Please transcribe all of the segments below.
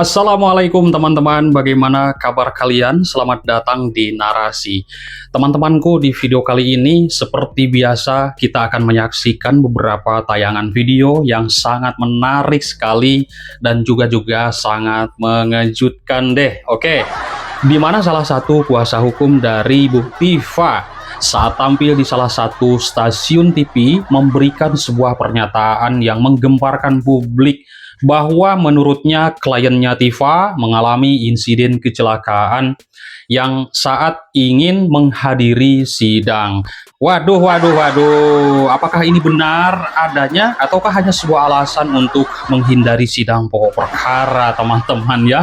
Assalamualaikum teman-teman, bagaimana kabar kalian? Selamat datang di Narasi. Teman-temanku, di video kali ini seperti biasa kita akan menyaksikan beberapa tayangan video yang sangat menarik sekali dan juga sangat mengejutkan deh. Oke, di mana salah satu kuasa hukum dari Bu Tifa saat tampil di salah satu stasiun TV memberikan sebuah pernyataan yang menggemparkan publik bahwa menurutnya kliennya Tifa mengalami insiden kecelakaan yang saat ingin menghadiri sidang. Waduh, apakah ini benar adanya ataukah hanya sebuah alasan untuk menghindari sidang pokok perkara, teman-teman ya?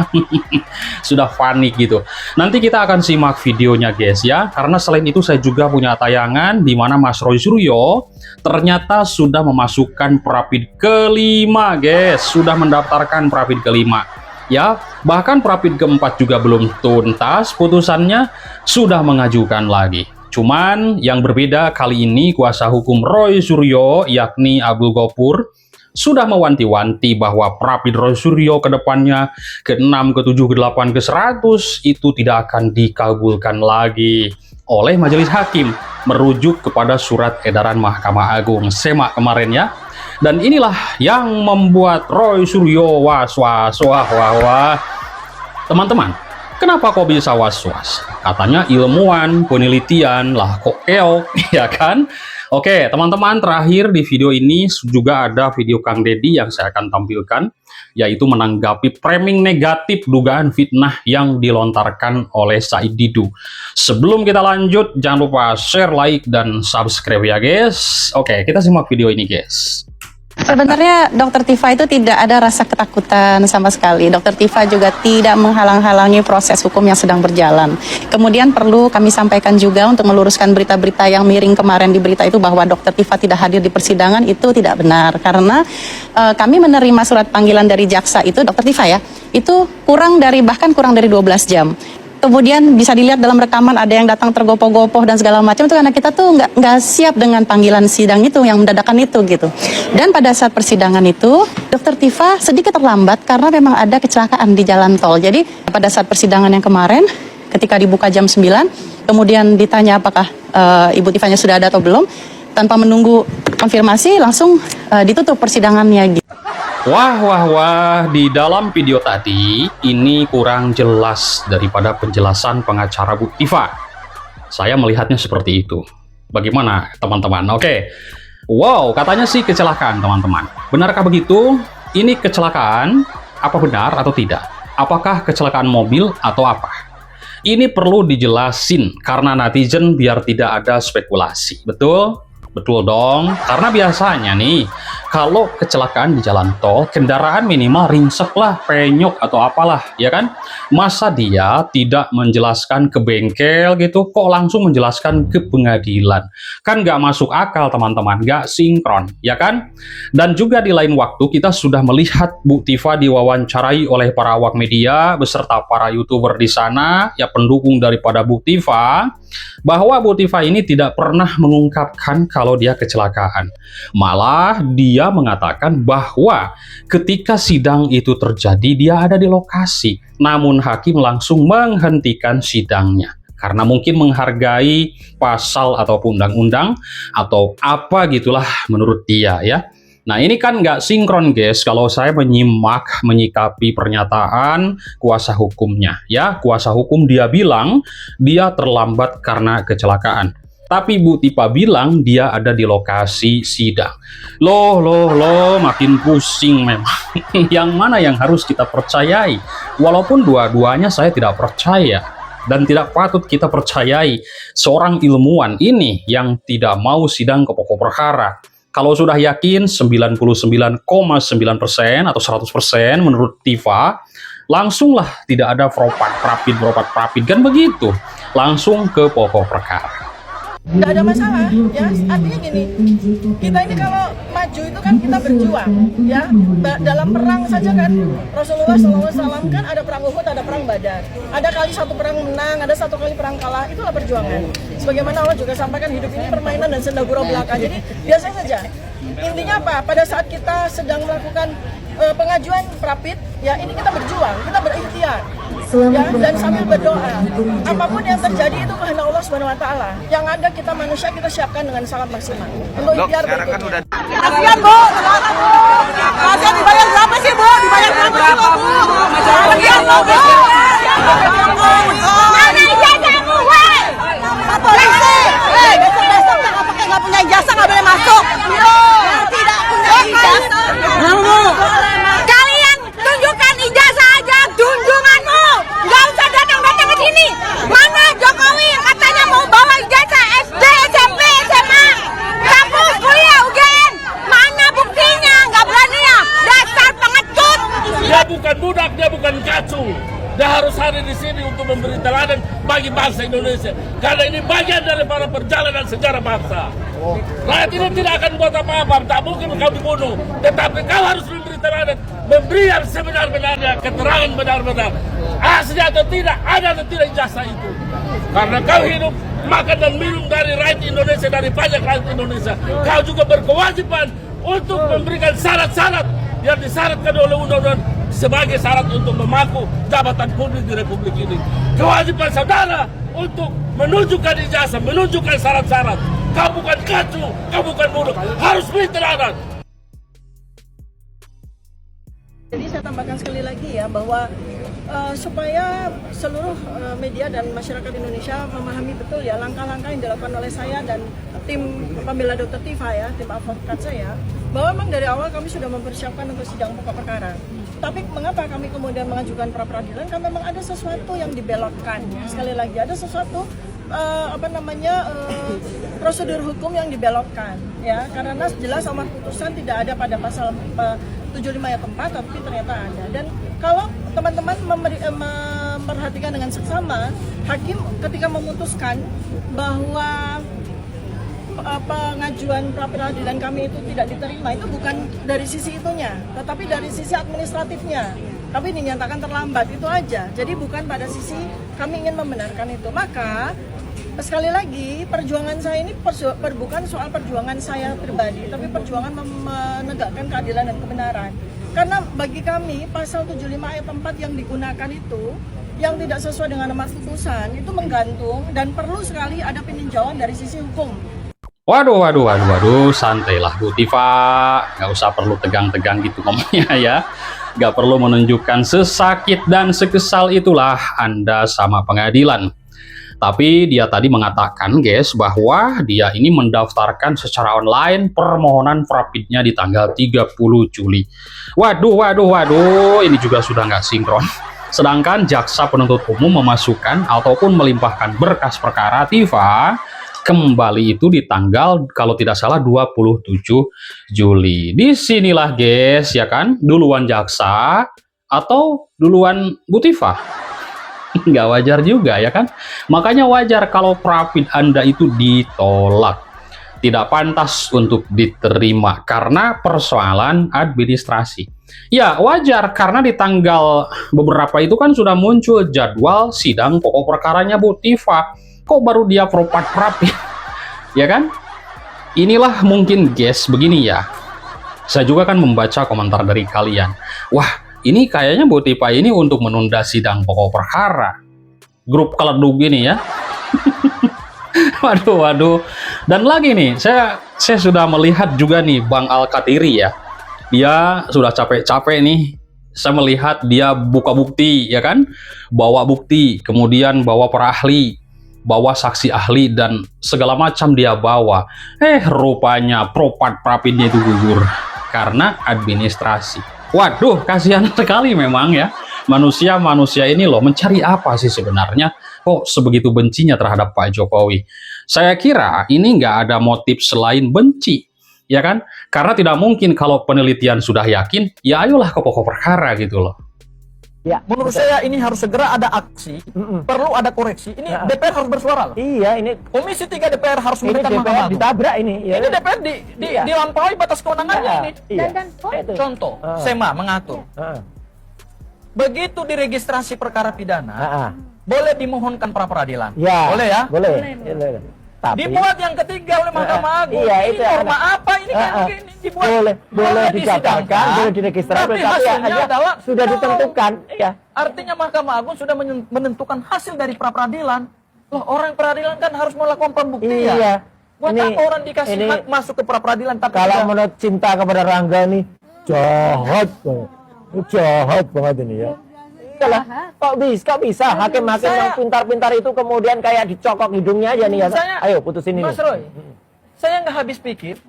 Sudah panik gitu. Nanti kita akan simak videonya guys ya, karena selain itu saya juga punya tayangan di mana Mas Roy Suryo ternyata sudah memasukkan Prapid kelima guys, sudah mendaftarkan Prapid kelima. Ya, bahkan Prapid keempat juga belum tuntas, putusannya sudah mengajukan lagi. Cuman yang berbeda kali ini kuasa hukum Roy Suryo yakni Abdul Gopur sudah mewanti-wanti bahwa Prapid Roy Suryo ke depannya ke-6, ke-7, ke-8, ke-100 itu tidak akan dikabulkan lagi oleh majelis hakim merujuk kepada surat edaran Mahkamah Agung SEMA kemarin ya. Dan inilah yang membuat Roy Suryo was-was. Wah. Teman-teman, kenapa kok bisa was-was? Katanya ilmuwan, penelitian, lah kok keok, ya kan? Oke, teman-teman, terakhir di video ini juga ada video Kang Deddy yang saya akan tampilkan, yaitu menanggapi framing negatif dugaan fitnah yang dilontarkan oleh Said Didu. Sebelum kita lanjut, jangan lupa share, like, dan subscribe ya guys. Oke, kita simak video ini guys. Sebenarnya Dokter Tifa itu tidak ada rasa ketakutan sama sekali. Dokter Tifa juga tidak menghalang-halangi proses hukum yang sedang berjalan. Kemudian perlu kami sampaikan juga untuk meluruskan berita-berita yang miring kemarin di berita itu bahwa Dokter Tifa tidak hadir di persidangan, itu tidak benar. Karena kami menerima surat panggilan dari jaksa itu, Dokter Tifa ya, itu bahkan kurang dari 12 jam. Kemudian bisa dilihat dalam rekaman ada yang datang tergopoh-gopoh dan segala macam, itu karena kita tuh nggak siap dengan panggilan sidang itu yang mendadakan itu gitu. Dan pada saat persidangan itu Dokter Tifa sedikit terlambat karena memang ada kecelakaan di jalan tol. Jadi pada saat persidangan yang kemarin ketika dibuka jam 9 kemudian ditanya apakah Ibu Tifanya sudah ada atau belum, tanpa menunggu konfirmasi langsung ditutup persidangannya gitu. Wah, di dalam video tadi ini kurang jelas daripada penjelasan pengacara Bu Tifa. Saya melihatnya seperti itu. Bagaimana teman-teman? Oke. Wow, katanya sih kecelakaan teman-teman. Benarkah begitu? Ini kecelakaan, apa benar atau tidak? Apakah kecelakaan mobil atau apa? Ini perlu dijelasin karena netizen biar tidak ada spekulasi. Betul? Betul dong, karena biasanya nih, kalau kecelakaan di jalan tol, kendaraan minimal ringsek lah, penyok atau apalah, ya kan? Masa dia tidak menjelaskan ke bengkel gitu, kok langsung menjelaskan ke pengadilan? Kan nggak masuk akal teman-teman, nggak sinkron, ya kan? Dan juga di lain waktu kita sudah melihat Bu Tifa diwawancarai oleh para awak media beserta para YouTuber di sana, ya pendukung daripada Bu Tifa, bahwa Bu Tifa ini tidak pernah mengungkapkan kalau dia kecelakaan. Malah dia mengatakan bahwa ketika sidang itu terjadi dia ada di lokasi. Namun hakim langsung menghentikan sidangnya. Karena mungkin menghargai pasal ataupun undang-undang atau apa gitulah menurut dia ya. Nah ini kan nggak sinkron guys kalau saya menyikapi pernyataan kuasa hukumnya ya. Kuasa hukum dia bilang dia terlambat karena kecelakaan. Tapi Bu Tifa bilang dia ada di lokasi sidang. Loh, makin pusing memang. Yang mana yang harus kita percayai? Walaupun dua-duanya saya tidak percaya. Dan tidak patut kita percayai seorang ilmuwan ini yang tidak mau sidang ke pokok perkara. Kalau sudah yakin 99,9% atau 100% menurut Tifa, langsunglah tidak ada berobat-prapid kan begitu. Langsung ke pokok perkara. Nggak ada masalah ya, artinya gini, kita ini kalau maju itu kan kita berjuang ya, dalam perang saja kan Rasulullah SAW kan ada perang Uhud, ada perang Badar, ada kali satu perang menang, ada satu kali perang kalah, itulah perjuangan. Sebagaimana Allah juga sampaikan hidup ini permainan dan senda gurau belaka, jadi biasa saja. Intinya apa? Pada saat kita sedang melakukan pengajuan prapit, ya ini kita berjuang, kita berikhtiar, ya, dan sambil berdoa. Apapun yang terjadi itu kehendak Allah Subhanahu Wa Taala. Yang ada kita manusia kita siapkan dengan sangat maksimal untuk ikhtiar berikutnya. Kasihan Bu, kasihan dibayar berapa sih Bu? Dibayar berapa sih Bu? Kasihan Bu. Mana ijazahmu, weh? Besok nggak punya ijazah nggak boleh masuk. Tidak punya ijazah. Kalian tunjukkan ijazah aja, junjunganmu. Nggak usah datang-datang ke sini. Mana Jokowi yang katanya mau bawa ijazah SD, SMP, SMA, kampus, kuliah, UGM? Mana buktinya? Nggak berani ya? Dasar pengecut. Dia bukan budak, dia bukan kacu. Dia harus hadir di sini untuk memberi teladan bagi bangsa Indonesia. Karena ini bagian dari para perjalanan sejarah bangsa. Rakyat ini tidak akan buat apa-apa, tak mungkin kau dibunuh. Tetapi kau harus memberi teladan, memberi yang sebenar-benarnya, keterangan benar-benar. Asli atau tidak, ada atau tidak ijazah itu. Karena kau hidup, makan dan minum dari rakyat Indonesia, dari pajak rakyat Indonesia. Kau juga berkewajiban untuk memberikan syarat-syarat yang disyaratkan oleh undang-undang sebagai syarat untuk memaku jabatan publik di Republik ini. Kewajiban saudara untuk menunjukkan ijazah, menunjukkan syarat-syarat. Kau bukan kacu, kau bukan budak, harus beri teladan. Jadi saya tambahkan sekali lagi ya bahwa supaya seluruh media dan masyarakat Indonesia memahami betul ya langkah-langkah yang dilakukan oleh saya dan tim pembela Dr. Tifa ya, tim advokat saya, bahwa memang dari awal kami sudah mempersiapkan untuk sidang pokok perkara. Tapi mengapa kami kemudian mengajukan pra peradilan? Karena memang ada sesuatu yang dibelokkan. Sekali lagi ada sesuatu prosedur hukum yang dibelokkan ya, karena jelas amar putusan tidak ada pada pasal 75 ayat 4, tapi ternyata ada. Dan kalau teman-teman memperhatikan dengan seksama, hakim ketika memutuskan bahwa pengajuan pra peradilan kami itu tidak diterima, itu bukan dari sisi itunya, tetapi dari sisi administratifnya. Kami dinyatakan terlambat, itu aja. Jadi bukan pada sisi kami ingin membenarkan itu. Maka sekali lagi perjuangan saya ini bukan soal perjuangan saya pribadi, tapi perjuangan menegakkan keadilan dan kebenaran. Karena bagi kami pasal 75 ayat 4 yang digunakan itu yang tidak sesuai dengan amar putusan itu menggantung dan perlu sekali ada peninjauan dari sisi hukum. Waduh, santailah Bu Tifa, nggak usah perlu tegang-tegang gitu ngomongnya ya. Nggak perlu menunjukkan sesakit dan sekesal itulah Anda sama pengadilan. Tapi dia tadi mengatakan guys bahwa dia ini mendaftarkan secara online permohonan prapidnya di tanggal 30 Juli. Waduh, ini juga sudah nggak sinkron. Sedangkan jaksa penuntut umum memasukkan ataupun melimpahkan berkas perkara Tifa kembali itu di tanggal kalau tidak salah 27 Juli. Disinilah guys ya kan, duluan jaksa atau duluan Bu Tifa? Nggak wajar juga ya kan. Makanya wajar kalau prapid Anda itu ditolak, tidak pantas untuk diterima karena persoalan administrasi. Ya wajar karena di tanggal beberapa itu kan sudah muncul jadwal sidang pokok perkaranya Bu Tifa. Kok baru dia prapid ya kan. Inilah mungkin guys begini ya, saya juga kan membaca komentar dari kalian. Wah, ini kayaknya Bu Tifa ini untuk menunda sidang pokok perkara. Grup keledug gini ya. Waduh. Dan lagi nih, saya sudah melihat juga nih Bang Al-Katiri ya. Dia sudah capek-capek nih. Saya melihat dia buka bukti ya kan. Bawa bukti, kemudian bawa para ahli, bawa saksi ahli dan segala macam dia bawa. Rupanya prapidnya itu gugur karena administrasi. Waduh, kasihan sekali memang ya. Manusia ini loh mencari apa sih sebenarnya? Kok sebegitu bencinya terhadap Pak Jokowi? Saya kira ini nggak ada motif selain benci, ya kan? Karena tidak mungkin kalau penelitian sudah yakin, ya ayolah ke pokok perkara gitu loh. Ya, menurut saya ini harus segera ada aksi, perlu ada koreksi. Ini DPR harus bersuara loh. Iya, ini Komisi 3 DPR harus memberikan mahkamah ditabrak ini. Ya. Ini DPR dilampaui batas kewenangannya ini. Dan contoh, SEMA mengatur. Begitu diregistrasi perkara pidana, boleh dimohonkan pra peradilan. Ya, boleh ya? Boleh. dibuat yang ketiga oleh Mahkamah Agung. Iya, ini itu norma apa ini kan ini dibuat boleh didaftarkan, boleh diregistrasi, tapi tapi hasilnya adalah sudah ditentukan. Ya. Artinya Mahkamah Agung sudah menentukan hasil dari pra peradilan. Loh, orang peradilan kan harus melakukan pembuktian. Iya. Buat apa orang dikasih hak masuk ke pra peradilan tapi kalau menurut cinta kepada Rangga nih jahat banget. Jahat banget ini ya. Iyalah, kok bisa hakim-hakim yang pintar-pintar itu kemudian kayak dicokok hidungnya aja nih ya. Ayo putusin ini. Mas Roy, saya nggak habis pikir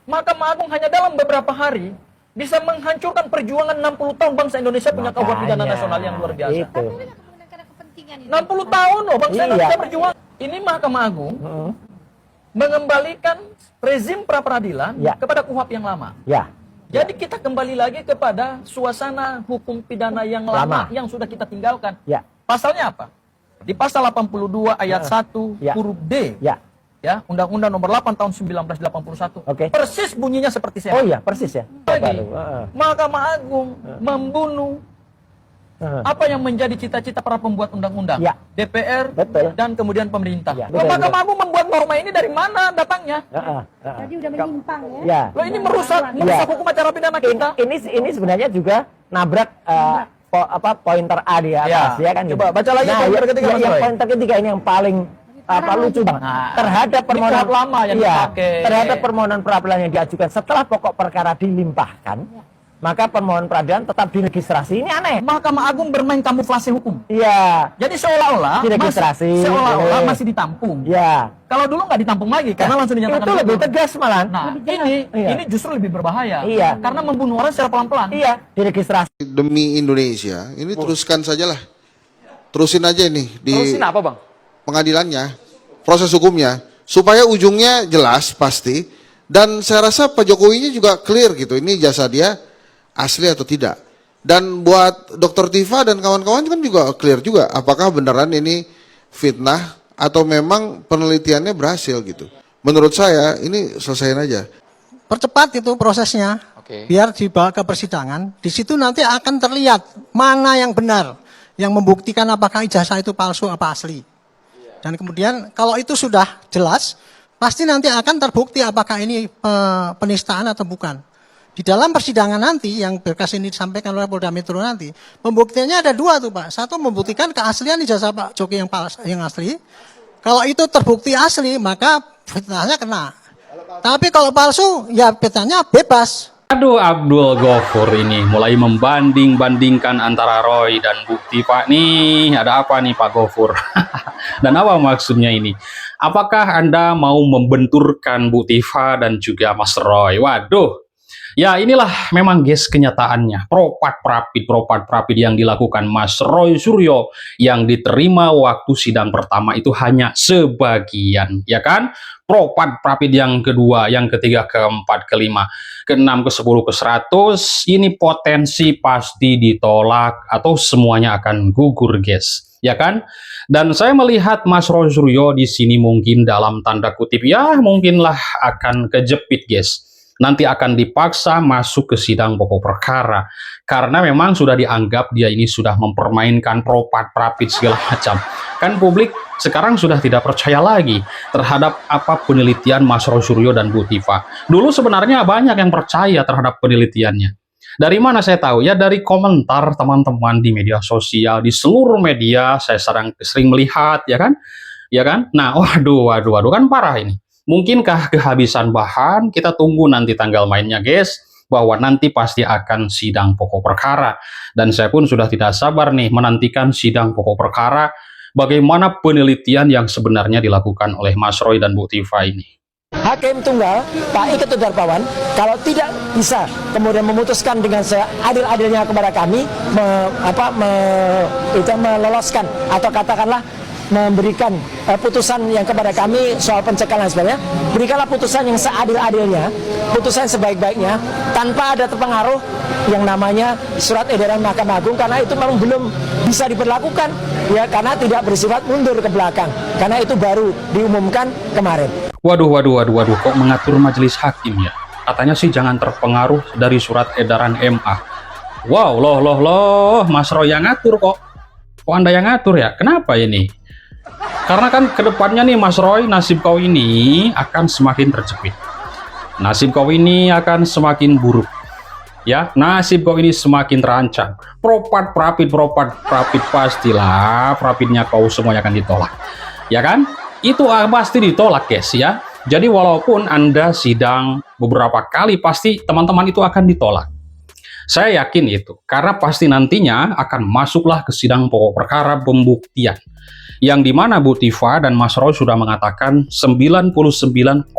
Mahkamah Agung hanya dalam beberapa hari bisa menghancurkan perjuangan 60 tahun bangsa Indonesia punya kekuatan pidana nasional yang luar biasa. Itu. 60 tahun loh bangsa Indonesia berjuang. Ini Mahkamah Agung mengembalikan rezim pra peradilan kepada KUHP yang lama. Ya. Jadi kita kembali lagi kepada suasana hukum pidana yang lama yang sudah kita tinggalkan. Ya. Pasalnya apa? Di pasal 82 ayat 1 huruf D. Ya. Ya, Undang-Undang Nomor 8 tahun 1981. Oke. Persis bunyinya seperti saya. Oh iya, persis ya. Lagi, Mahkamah Agung membunuh apa yang menjadi cita-cita para pembuat undang-undang, DPR dan kemudian pemerintah. Loh, Mahkamah Agung membuat norma ini dari mana datangnya? Jadi udah menyimpang ya. Loh, ini merusak hukum acara pidana kita. Ini sebenarnya juga nabrak pointer A di atas ya kan. Coba baca lagi pointer ketiga. Yang pointer ketiga ini yang paling lucu bang. Terhadap permohonan lama yang dipakai. Terhadap permohonan peradilan yang diajukan setelah pokok perkara dilimpahkan, maka permohonan peradilan tetap diregistrasi. Ini aneh. Mahkamah Agung bermain kamuflase hukum. Iya. Jadi seolah-olah diregistrasi, masih ditampung. Iya. Kalau dulu nggak ditampung lagi karena langsung dinyatakan. Itu lebih tegas malah. Nah, ini justru lebih berbahaya. Iya. Karena membunuh orang secara pelan-pelan. Iya, diregistrasi. Demi Indonesia, ini teruskan sajalah. Terusin aja ini di Terusin apa, Bang? pengadilannya, proses hukumnya, supaya ujungnya jelas pasti. Dan saya rasa Pak Jokowinya juga clear gitu, ini jasa dia asli atau tidak. Dan buat Dr. Tifa dan kawan-kawan kan juga clear juga, apakah beneran ini fitnah atau memang penelitiannya berhasil gitu. Menurut saya ini selesaiin aja. Percepat itu prosesnya, biar dibawa ke persidangan. Di situ nanti akan terlihat mana yang benar, yang membuktikan apakah ijazah itu palsu apa asli. Dan kemudian kalau itu sudah jelas, pasti nanti akan terbukti apakah ini penistaan atau bukan. Di dalam persidangan nanti yang berkas ini disampaikan oleh Polda Metro nanti, pembuktiannya ada dua tuh Pak. Satu membuktikan keaslian ijazah Pak Jokowi yang asli. Kalau itu terbukti asli, maka fitnahnya kena. Tapi kalau palsu, ya fitnahnya bebas. Aduh, Abdul Gofur ini mulai membanding-bandingkan antara Roy dan bukti Pak. Nih, ada apa nih Pak Gofur? Dan apa maksudnya ini? Apakah Anda mau membenturkan Bu Tifa dan juga Mas Roy? Waduh. Ya inilah memang guys kenyataannya. Propat prapit yang dilakukan Mas Roy Suryo yang diterima waktu sidang pertama itu hanya sebagian, ya kan? Propat prapit yang kedua, yang ketiga, keempat, kelima, keenam, ke-10, ke-100 ini potensi pasti ditolak atau semuanya akan gugur guys, ya kan? Dan saya melihat Mas Roy Suryo di sini mungkin dalam tanda kutip ya mungkinlah akan kejepit guys. Nanti akan dipaksa masuk ke sidang pokok perkara karena memang sudah dianggap dia ini sudah mempermainkan propat prapit segala macam. Kan publik sekarang sudah tidak percaya lagi terhadap apa penelitian Mas Roy Suryo dan Bu Tifa. Dulu sebenarnya banyak yang percaya terhadap penelitiannya. Dari mana saya tahu? Ya dari komentar teman-teman di media sosial, di seluruh media saya sering melihat, ya kan? Ya kan? Nah, waduh kan parah ini. Mungkinkah kehabisan bahan? Kita tunggu nanti tanggal mainnya guys, bahwa nanti pasti akan sidang pokok perkara. Dan saya pun sudah tidak sabar nih menantikan sidang pokok perkara, bagaimana penelitian yang sebenarnya dilakukan oleh Mas Roy dan Bu Tifa ini. Hakim tunggal Pak Iketut Darpawan kalau tidak bisa kemudian memutuskan dengan seadil-adilnya kepada kami meloloskan atau katakanlah memberikan putusan yang kepada kami soal pencekalan sebenarnya, berikanlah putusan yang seadil-adilnya, putusan sebaik-baiknya tanpa ada terpengaruh yang namanya surat edaran Mahkamah Agung, karena itu memang belum bisa diberlakukan ya, karena tidak bersifat mundur ke belakang, karena itu baru diumumkan kemarin. Waduh, kok mengatur majelis hakim ya? Katanya sih jangan terpengaruh dari surat edaran MA. Wow, loh, Mas Roy yang ngatur kok. Kok Anda yang ngatur ya? Kenapa ini? Karena kan kedepannya nih Mas Roy, nasib kau ini akan semakin terjepit. Nasib kau ini akan semakin buruk. Ya, nasib kau ini semakin terancam. Propit pastilah, profitnya kau semuanya akan ditolak. Ya kan? Itu pasti ditolak, guys ya. Jadi walaupun Anda sidang beberapa kali, pasti teman-teman itu akan ditolak. Saya yakin itu, karena pasti nantinya akan masuklah ke sidang pokok perkara pembuktian. Yang dimana Bu Tifa dan Mas Roy sudah mengatakan 99,9%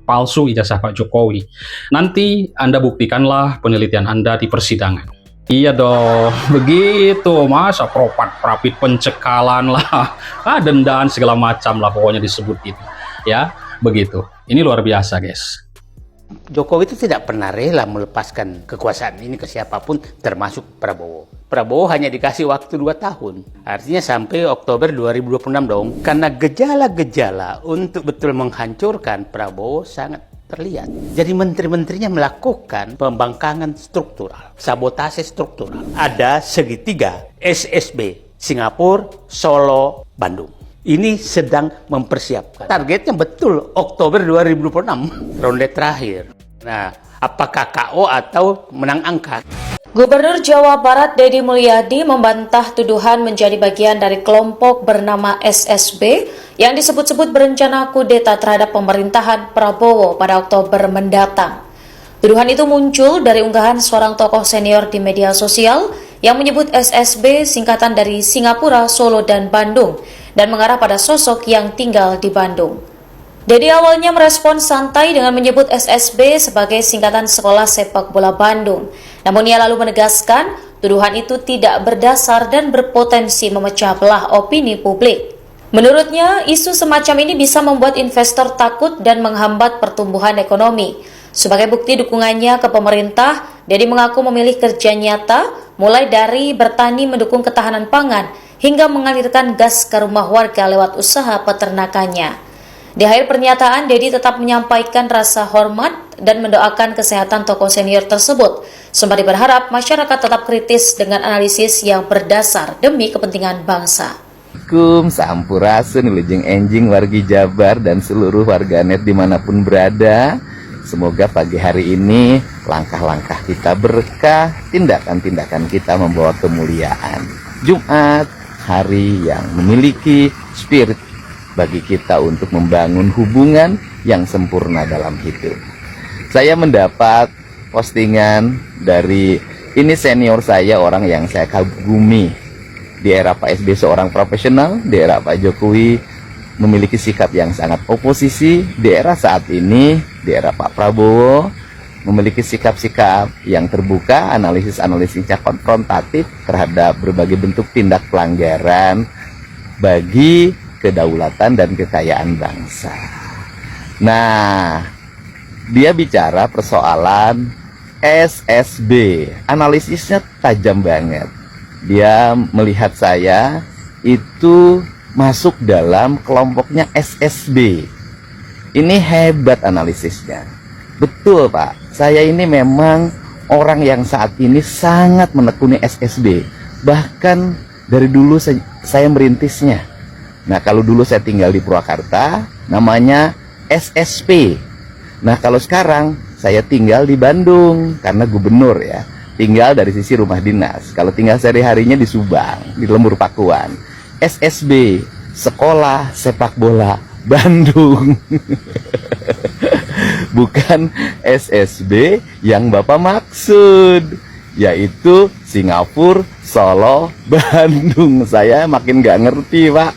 palsu ijazah Pak Jokowi. Nanti Anda buktikanlah penelitian Anda di persidangan. Iya dong, begitu masa profit pencekalan lah, dendaan segala macam lah pokoknya disebut itu. Ya, begitu. Ini luar biasa, guys. Jokowi itu tidak pernah rela melepaskan kekuasaan ini ke siapapun, termasuk Prabowo. Prabowo hanya dikasih waktu 2 tahun. Artinya sampai Oktober 2026 dong. Karena gejala-gejala untuk betul menghancurkan Prabowo sangat terlihat. Jadi menteri-menterinya melakukan pembangkangan struktural, sabotase struktural. Ada segitiga SSB, Singapura, Solo, Bandung. Ini sedang mempersiapkan. Targetnya betul Oktober 2026, ronde terakhir. Nah, apakah KO atau menang angka? Gubernur Jawa Barat Deddy Mulyadi membantah tuduhan menjadi bagian dari kelompok bernama SSB yang disebut-sebut berencana kudeta terhadap pemerintahan Prabowo pada Oktober mendatang. Tuduhan itu muncul dari unggahan seorang tokoh senior di media sosial yang menyebut SSB singkatan dari Singapura, Solo, dan Bandung, dan mengarah pada sosok yang tinggal di Bandung. Deddy awalnya merespon santai dengan menyebut SSB sebagai singkatan Sekolah Sepak Bola Bandung. Namun ia lalu menegaskan tuduhan itu tidak berdasar dan berpotensi memecah belah opini publik. Menurutnya, isu semacam ini bisa membuat investor takut dan menghambat pertumbuhan ekonomi. Sebagai bukti dukungannya ke pemerintah, Deddy mengaku memilih kerja nyata, mulai dari bertani mendukung ketahanan pangan, hingga mengalirkan gas ke rumah warga lewat usaha peternakannya. Di akhir pernyataan, Deddy tetap menyampaikan rasa hormat dan mendoakan kesehatan tokoh senior tersebut, sembari berharap masyarakat tetap kritis dengan analisis yang berdasar demi kepentingan bangsa. Assalamualaikum, sampurasun, wilujeng enjing, wargi Jabar, dan seluruh warganet dimanapun berada. Semoga pagi hari ini langkah-langkah kita berkah, tindakan-tindakan kita membawa kemuliaan. Jumat, hari yang memiliki spirit bagi kita untuk membangun hubungan yang sempurna dalam hidup. Saya mendapat postingan dari ini senior saya, orang yang saya kagumi. Di era Pak SBY seorang profesional, di era Pak Jokowi memiliki sikap yang sangat oposisi, di era saat ini, di era Pak Prabowo memiliki sikap-sikap yang terbuka, analisis-analisisnya konfrontatif terhadap berbagai bentuk tindak pelanggaran bagi kedaulatan dan kekayaan bangsa. Nah, dia bicara persoalan SSB, analisisnya tajam banget. Dia melihat saya itu masuk dalam kelompoknya SSB. Ini hebat analisisnya. Betul Pak, saya ini memang orang yang saat ini sangat menekuni SSB. Bahkan dari dulu saya merintisnya. Nah, kalau dulu saya tinggal di Purwakarta, namanya SSP. Nah, kalau sekarang saya tinggal di Bandung, karena gubernur ya. Tinggal dari sisi rumah dinas. Kalau tinggal sehari-harinya di Subang, di Lembur Pakuan. SSB, Sekolah Sepak Bola Bandung. Bukan SSB yang Bapak maksud, yaitu Singapura, Solo, Bandung. Saya makin nggak ngerti Pak.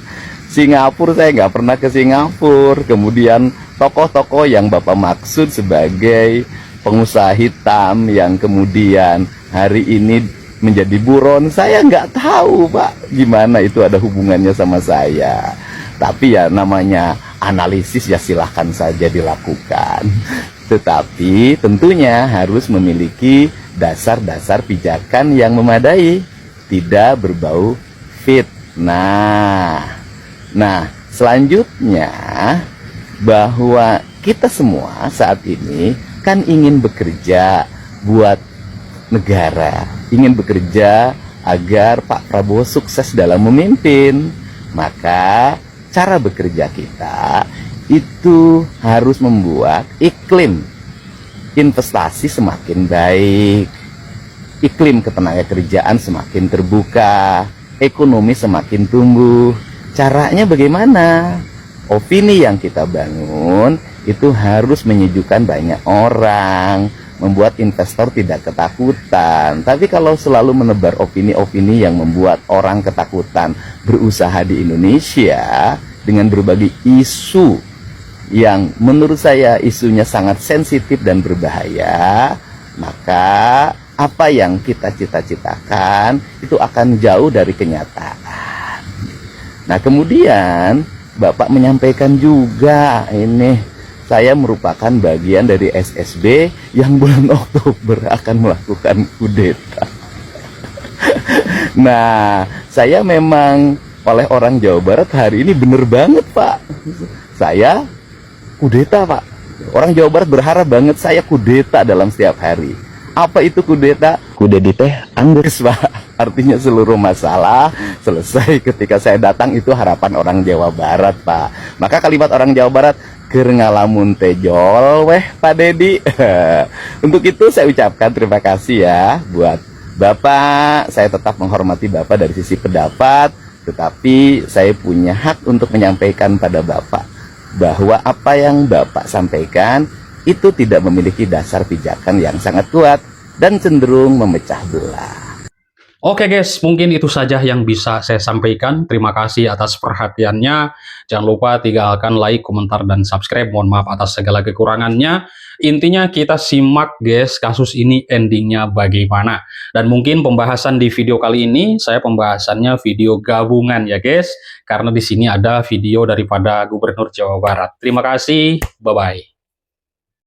Singapura saya nggak pernah ke Singapura. Kemudian tokoh-tokoh yang Bapak maksud sebagai pengusaha hitam yang kemudian hari ini menjadi buron, saya nggak tahu Pak gimana itu ada hubungannya sama saya. Tapi ya namanya analisis ya silahkan saja dilakukan. Tetapi tentunya harus memiliki dasar-dasar pijakan yang memadai, tidak berbau fitnah. Nah, selanjutnya bahwa kita semua saat ini kan ingin bekerja buat negara, ingin bekerja agar Pak Prabowo sukses dalam memimpin. Maka cara bekerja kita itu harus membuat iklim investasi semakin baik, iklim ketenagakerjaan semakin terbuka, ekonomi semakin tumbuh. Caranya bagaimana? Opini yang kita bangun itu harus menyejukkan banyak orang, membuat investor tidak ketakutan. Tapi kalau selalu menebar opini-opini yang membuat orang ketakutan berusaha di Indonesia dengan berbagai isu yang menurut saya isunya sangat sensitif dan berbahaya, maka apa yang kita cita-citakan itu akan jauh dari kenyataan. Nah, kemudian Bapak menyampaikan juga ini, saya merupakan bagian dari SSB yang bulan Oktober akan melakukan kudeta. Nah, saya memang oleh orang Jawa Barat hari ini bener banget, Pak. Saya kudeta, Pak. Orang Jawa Barat berharap banget saya kudeta dalam setiap hari. Apa itu kudeta? Kudeta teh angges, Pak. Artinya seluruh masalah selesai ketika saya datang, itu harapan orang Jawa Barat, Pak. Maka kalimat orang Jawa Barat, keur ngalamun tejol weh Pak Dedi. Untuk itu saya ucapkan terima kasih ya buat Bapak. Saya tetap menghormati Bapak dari sisi pendapat, tetapi saya punya hak untuk menyampaikan pada Bapak bahwa apa yang Bapak sampaikan itu tidak memiliki dasar pijakan yang sangat kuat dan cenderung memecah belah. Oke guys, mungkin itu saja yang bisa saya sampaikan. Terima kasih atas perhatiannya. Jangan lupa tinggalkan like, komentar, dan subscribe. Mohon maaf atas segala kekurangannya. Intinya kita simak guys, kasus ini endingnya bagaimana. Dan mungkin pembahasan di video kali ini, saya pembahasannya video gabungan ya guys. Karena di sini ada video daripada Gubernur Jawa Barat. Terima kasih, bye-bye.